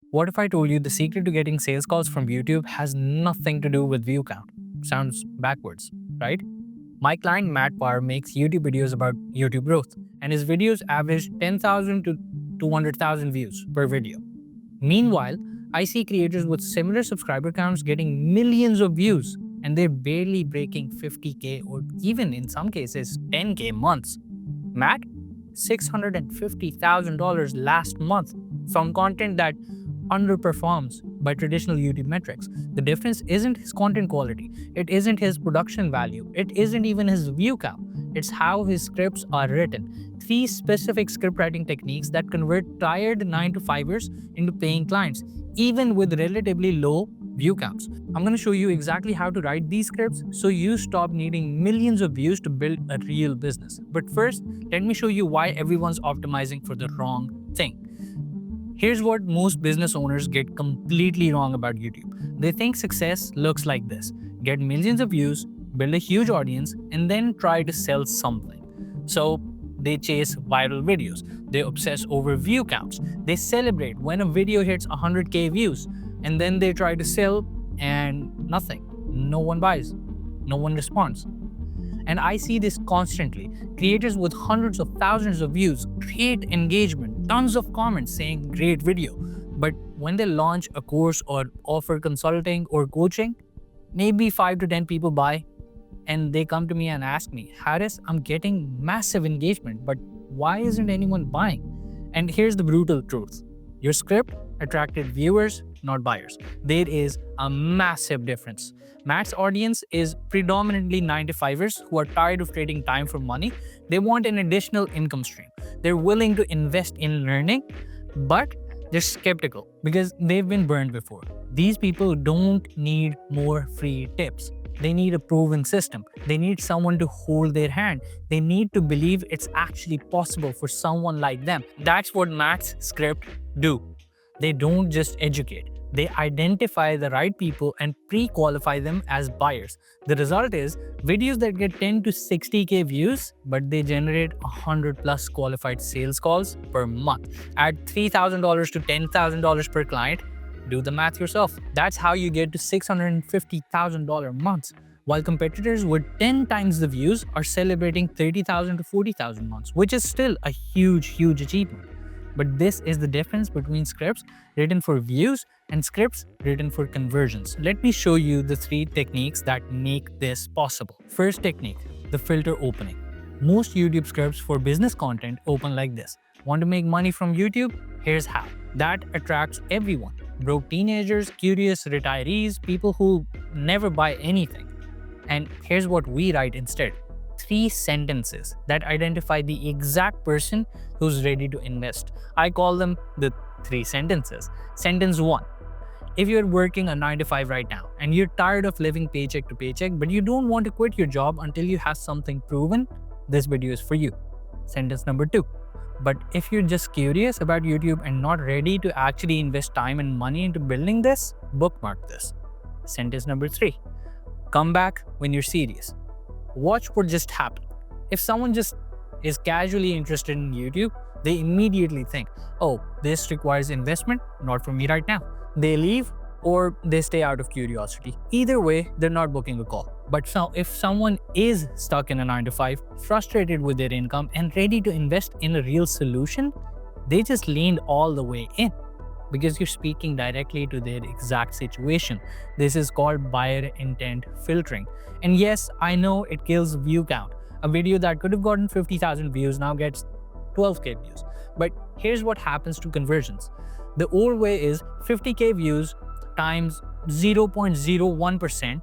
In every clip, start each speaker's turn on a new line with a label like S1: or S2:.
S1: What if I told you the secret to getting sales calls from YouTube has nothing to do with view count? Sounds backwards, right? My client Matt Parr makes YouTube videos about YouTube growth, and his videos average 10,000 to 200,000 views per video. Meanwhile, I see creators with similar subscriber counts getting millions of views, and they're barely breaking 50K or even in some cases 10K months. Matt, $650,000 last month from content that underperforms by traditional YouTube metrics. The difference isn't his content quality, it isn't his production value, it isn't even his view count. It's how his scripts are written. 3 specific script writing techniques that convert tired 9 to 5ers into paying clients, even with relatively low view counts. I'm going to show you exactly how to write these scripts so you stop needing millions of views to build a real business. But first, let me show you why everyone's optimizing for the wrong thing. Here's what most business owners get completely wrong about YouTube. They think success looks like this: get millions of views, build a huge audience, and then try to sell something. So they chase viral videos, they obsess over view counts, they celebrate when a video hits 100K views, and then they try to sell and nothing. No one buys, no one responds. And I see this constantly. Creators with hundreds of thousands of views, great engagement, tons of comments saying great video. But when they launch a course or offer consulting or coaching, maybe 5 to 10 people buy, and they come to me and ask me, Haris, I'm getting massive engagement, but why isn't anyone buying? And here's the brutal truth. Your script attracted viewers, not buyers. There is a massive difference. Matt's audience is predominantly 9 to 5ers who are tired of trading time for money. They want an additional income stream. They're willing to invest in learning, but they're skeptical because they've been burned before. These people don't need more free tips. They need a proven system. They need someone to hold their hand. They need to believe it's actually possible for someone like them. That's what Matt's script do. They don't just educate. They identify the right people and pre-qualify them as buyers. The result is videos that get 10 to 60K views, but they generate 100 plus qualified sales calls per month. At $3,000 to $10,000 per client, do the math yourself. That's how you get to $650,000 months, while competitors with 10 times the views are celebrating 30,000 to 40,000 months, which is still a huge achievement. But this is the difference between scripts written for views and scripts written for conversions. Let me show you the 3 techniques that make this possible. First technique, the filter opening. Most YouTube scripts for business content open like this. Want to make money from YouTube? Here's how. That attracts everyone. Broke teenagers, curious retirees, people who never buy anything. And here's what we write instead. 3 sentences that identify the exact person who's ready to invest. I call them the 3 sentences. Sentence 1. If you're working a 9 to 5 right now and you're tired of living paycheck to paycheck, but you don't want to quit your job until you have something proven, this video is for you. Sentence number 2. But if you're just curious about YouTube and not ready to actually invest time and money into building this, bookmark this. Sentence number 3. Come back when you're serious. Watch what just happened. If someone just is casually interested in YouTube, they immediately think, oh, this requires investment, not for me right now. They leave or they stay out of curiosity. Either way, they're not booking a call. But if someone is stuck in a 9 to 5, frustrated with their income and ready to invest in a real solution, they just leaned all the way in because you're speaking directly to their exact situation. This is called buyer intent filtering. And yes, I know it kills view count. A video that could have gotten 50,000 views now gets 12K views. But here's what happens to conversions. The old way is 50K views times 0.01%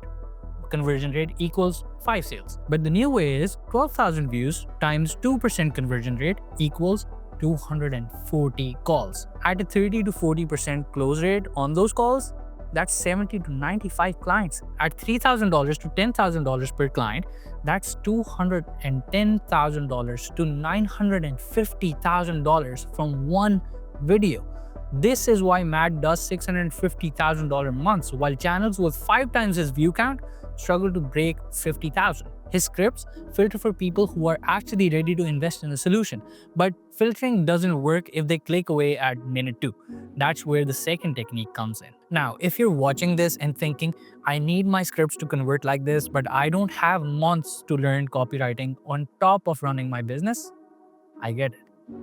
S1: conversion rate equals 5 sales. But the new way is 12,000 views times 2% conversion rate equals 240 calls. At a 30 to 40% close rate on those calls, that's 70 to 95 clients. At $3,000 to $10,000 per client, that's $210,000 to $950,000 from one video. This is why Matt does $650,000 months, while channels with 5 times his view count struggle to break 50,000. His scripts filter for people who are actually ready to invest in a solution. But filtering doesn't work if they click away at minute 2. That's where the second technique comes in. Now, if you're watching this and thinking, I need my scripts to convert like this, but I don't have months to learn copywriting on top of running my business, I get it.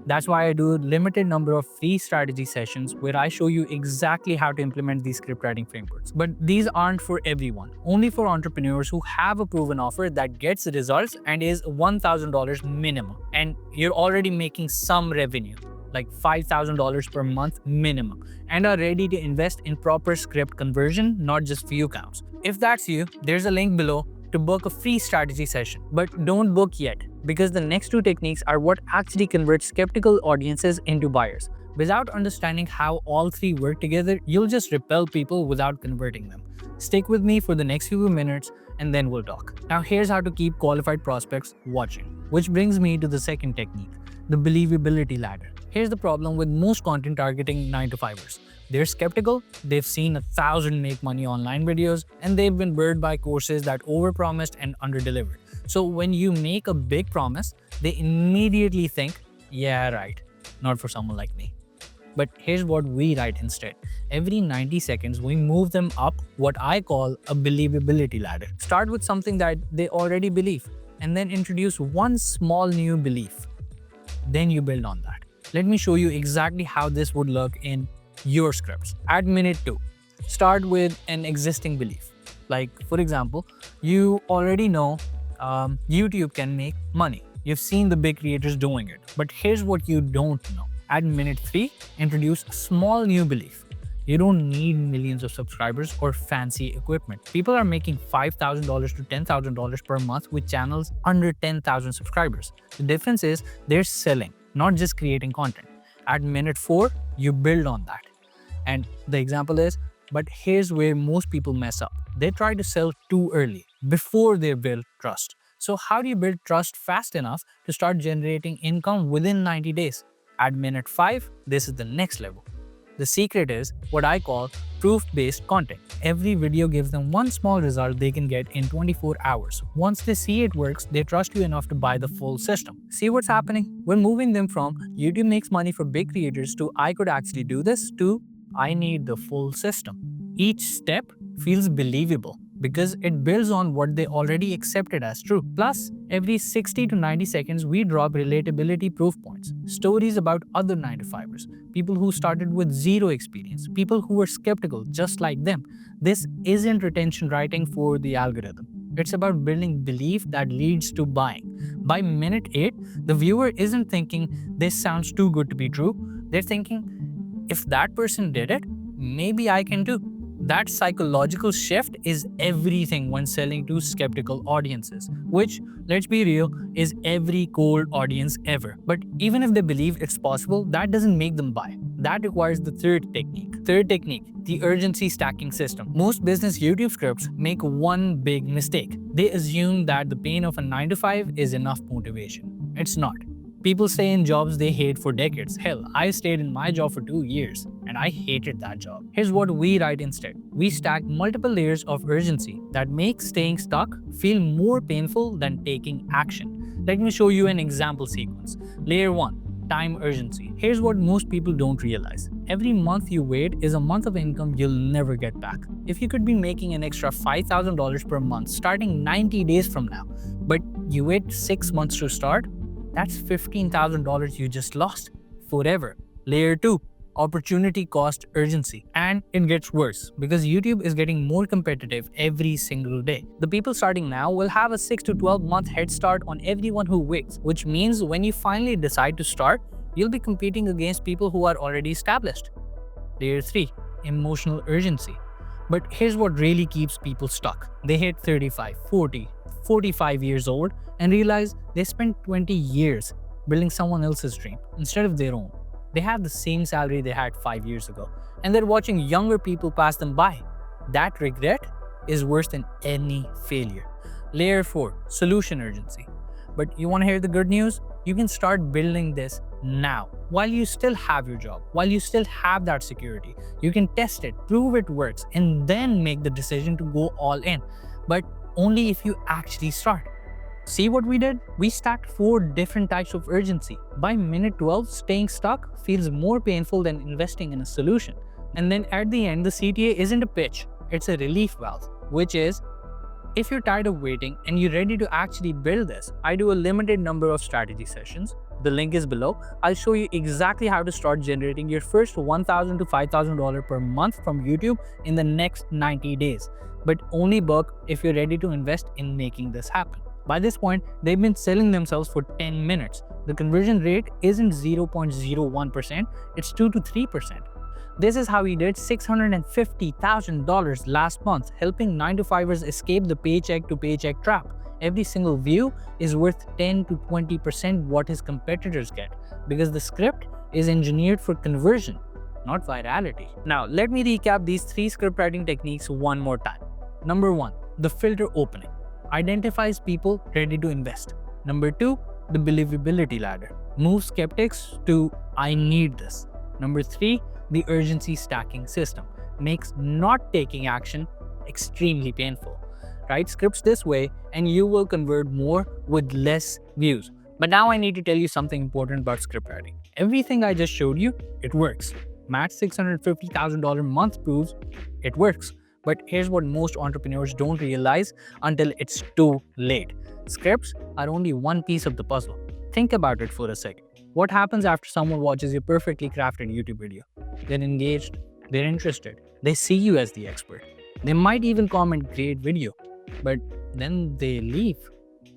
S1: That's why I do a limited number of free strategy sessions where I show you exactly how to implement these script writing frameworks. But these aren't for everyone, only for entrepreneurs who have a proven offer that gets results and is $1,000 minimum. And you're already making some revenue, like $5,000 per month minimum, and are ready to invest in proper script conversion, not just view counts. If that's you, there's a link below to book a free strategy session. But don't book yet, because the next 2 techniques are what actually converts skeptical audiences into buyers. Without understanding how all 3 work together, you'll just repel people without converting them. Stick with me for the next few minutes and then we'll talk. Now here's how to keep qualified prospects watching, which brings me to the second technique, the believability ladder. Here's the problem with most content targeting 9-to-5ers. They're skeptical, they've seen 1,000 make money online videos, and they've been burned by courses that overpromised and underdelivered. So when you make a big promise, they immediately think, yeah, right, not for someone like me. But here's what we write instead. Every 90 seconds, we move them up what I call a believability ladder. Start with something that they already believe, and then introduce one small new belief. Then you build on that. Let me show you exactly how this would look in your scripts. At minute 2, start with an existing belief. Like, for example, you already know YouTube can make money. You've seen the big creators doing it. But here's what you don't know. At minute 3, introduce a small new belief. You don't need millions of subscribers or fancy equipment. People are making $5,000 to $10,000 per month with channels under 10,000 subscribers. The difference is they're selling, not just creating content. At minute 4, you build on that. And the example is, but here's where most people mess up. They try to sell too early, before they build trust. So how do you build trust fast enough to start generating income within 90 days? At minute 5, this is the next level. The secret is what I call proof-based content. Every video gives them one small result they can get in 24 hours. Once they see it works, they trust you enough to buy the full system. See what's happening? We're moving them from YouTube makes money for big creators to I could actually do this to I need the full system. Each step feels believable because it builds on what they already accepted as true. Plus, every 60 to 90 seconds, we drop relatability proof points. Stories about other 9-to-5ers, people who started with zero experience, people who were skeptical just like them. This isn't retention writing for the algorithm. It's about building belief that leads to buying. By minute 8, the viewer isn't thinking, this sounds too good to be true. They're thinking, if that person did it, maybe I can too. That psychological shift is everything when selling to skeptical audiences, which, let's be real, is every cold audience ever. But even if they believe it's possible, that doesn't make them buy. That requires the third technique. Third technique, the urgency stacking system. Most business YouTube scripts make one big mistake. They assume that the pain of a 9-to-5 is enough motivation. It's not. People stay in jobs they hate for decades. Hell, I stayed in my job for 2 years and I hated that job. Here's what we write instead. We stack multiple layers of urgency that make staying stuck feel more painful than taking action. Let me show you an example sequence. Layer 1, time urgency. Here's what most people don't realize. Every month you wait is a month of income you'll never get back. If you could be making an extra $5,000 per month starting 90 days from now, but you wait 6 months to start, that's $15,000 you just lost forever. Layer 2, opportunity cost urgency. And it gets worse because YouTube is getting more competitive every single day. The people starting now will have a 6 to 12 month head start on everyone who waits, which means when you finally decide to start, you'll be competing against people who are already established. Layer 3, emotional urgency. But here's what really keeps people stuck. They hit 35, 40, 45 years old and realize they spent 20 years building someone else's dream instead of their own. They have the same salary they had 5 years ago, and they're watching younger people pass them by. That regret is worse than any failure. Layer 4, solution urgency. But you want to hear the good news? You can start building this now. While you still have your job, while you still have that security, you can test it, prove it works, and then make the decision to go all in. But only if you actually start. See what we did? We stacked 4 different types of urgency. By minute 12, staying stuck feels more painful than investing in a solution. And then at the end, the CTA isn't a pitch, it's a relief valve, which is, if you're tired of waiting and you're ready to actually build this, I do a limited number of strategy sessions. The link is below. I'll show you exactly how to start generating your first $1,000 to $5,000 per month from YouTube in the next 90 days. But only book if you're ready to invest in making this happen. By this point, they've been selling themselves for 10 minutes. The conversion rate isn't 0.01%, it's 2 to 3%. This is how he did $650,000 last month, helping 9-to-5ers escape the paycheck to paycheck trap. Every single view is worth 10 to 20% what his competitors get, because the script is engineered for conversion, not virality. Now, let me recap these 3 script writing techniques one more time. Number 1, the filter opening. Identifies people ready to invest. Number 2, the believability ladder. Moves skeptics to I need this. Number 3, the urgency stacking system. Makes not taking action extremely painful. Write scripts this way and you will convert more with less views. But now I need to tell you something important about script writing. Everything I just showed you, it works. Matt's $650,000 month proves it works. But here's what most entrepreneurs don't realize until it's too late. Scripts are only one piece of the puzzle. Think about it for a second. What happens after someone watches your perfectly crafted YouTube video? They're engaged, they're interested, they see you as the expert. They might even comment great video, but then they leave.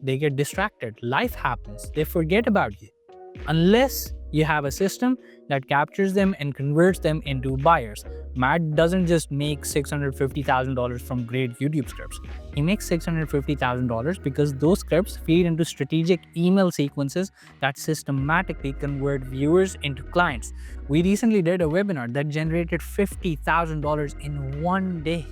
S1: They get distracted, life happens, they forget about you. Unless you have a system that captures them and converts them into buyers. Matt doesn't just make $650,000 from great YouTube scripts. He makes $650,000 because those scripts feed into strategic email sequences that systematically convert viewers into clients. We recently did a webinar that generated $50,000 in one day.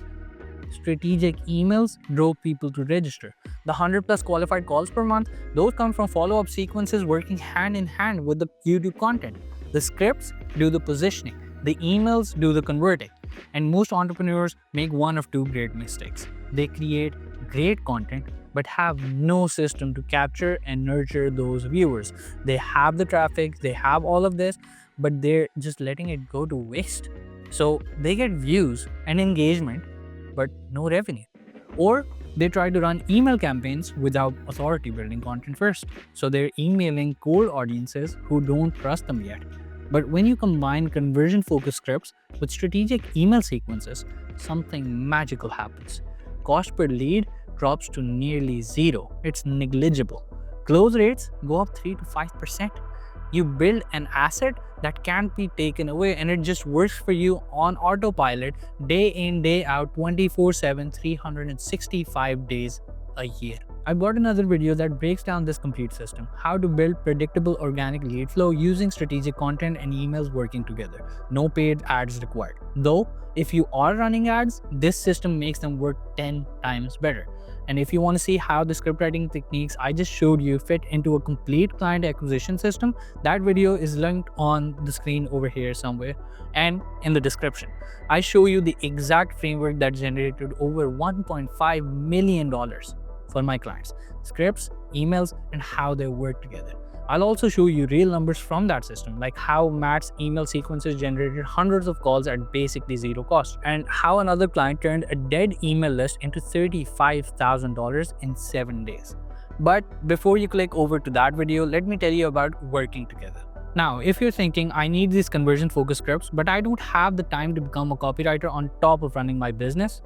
S1: Strategic emails drove people to register. The 100+ qualified calls per month, those come from follow-up sequences working hand in hand with the YouTube content. The scripts do the positioning, the emails do the converting. And most entrepreneurs make one of 2 great mistakes. They create great content but have no system to capture and nurture those viewers. They have the traffic, they have all of this, but they're just letting it go to waste. So they get views and engagement, but no revenue. Or they try to run email campaigns without authority building content first. So they're emailing cold audiences who don't trust them yet. But when you combine conversion-focused scripts with strategic email sequences, something magical happens. Cost per lead drops to nearly 0. It's negligible. Close rates go up 3 to 5%. You build an asset that can't be taken away, and it just works for you on autopilot day in, day out, 24/7, 365 days a year. I've got another video that breaks down this complete system, how to build predictable organic lead flow using strategic content and emails working together. No paid ads required. Though, if you are running ads, this system makes them work 10 times better. And if you want to see how the script writing techniques I just showed you fit into a complete client acquisition system, that video is linked on the screen over here somewhere and in the description. I show you the exact framework that generated over $1.5 million for my clients. Scripts, emails, and how they work together. I'll also show you real numbers from that system, like how Matt's email sequences generated hundreds of calls at basically 0 cost, and how another client turned a dead email list into $35,000 in 7 days. But before you click over to that video, let me tell you about working together. Now, if you're thinking, I need these conversion-focused scripts, but I don't have the time to become a copywriter on top of running my business,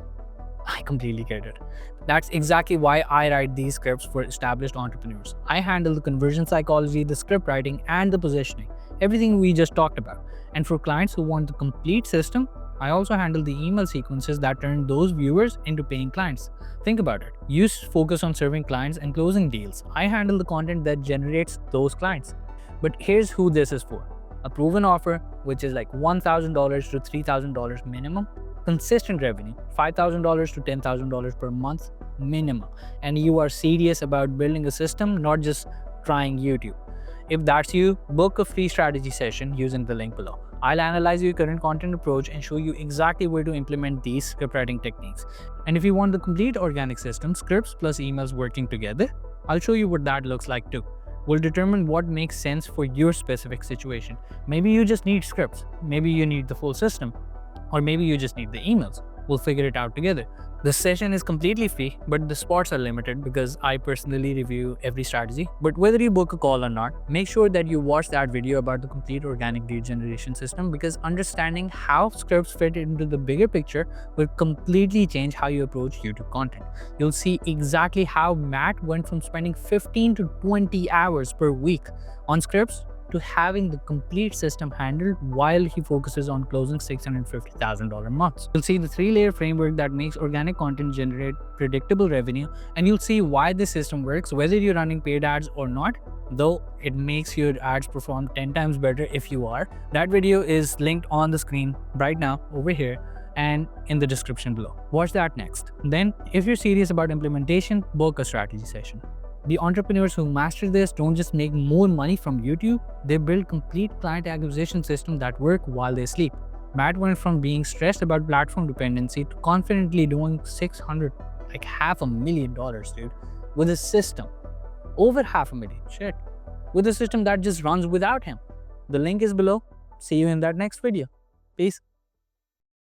S1: I completely get it. That's exactly why I write these scripts for established entrepreneurs. I handle the conversion psychology, the script writing, and the positioning, everything we just talked about. And for clients who want the complete system, I also handle the email sequences that turn those viewers into paying clients. Think about it. You focus on serving clients and closing deals. I handle the content that generates those clients. But here's who this is for. A proven offer, which is like $1,000 to $3,000 minimum. Consistent revenue, $5,000 to $10,000 per month minimum. And you are serious about building a system, not just trying YouTube. If that's you, book a free strategy session using the link below. I'll analyze your current content approach and show you exactly where to implement these script writing techniques. And if you want the complete organic system, scripts plus emails working together, I'll show you what that looks like too. We'll determine what makes sense for your specific situation. Maybe you just need scripts, maybe you need the full system, or maybe you just need the emails. We'll figure it out together. The session is completely free, but the spots are limited because I personally review every strategy. But whether you book a call or not, make sure that you watch that video about the complete organic lead generation system, because understanding how scripts fit into the bigger picture will completely change how you approach YouTube content. You'll see exactly how Matt went from spending 15 to 20 hours per week on scripts to having the complete system handled while he focuses on closing $650,000 months. You'll see the 3-layer framework that makes organic content generate predictable revenue, and you'll see why this system works whether you're running paid ads or not, though it makes your ads perform 10 times better if you are. That video is linked on the screen right now over here and in the description below. Watch that next. Then, if you're serious about implementation, book a strategy session. The entrepreneurs who master this don't just make more money from YouTube, they build complete client acquisition systems that work while they sleep. Matt went from being stressed about platform dependency to confidently doing like $500,000, dude, with a system. Over $500,000, shit. With a system that just runs without him. The link is below. See you in that next video. Peace.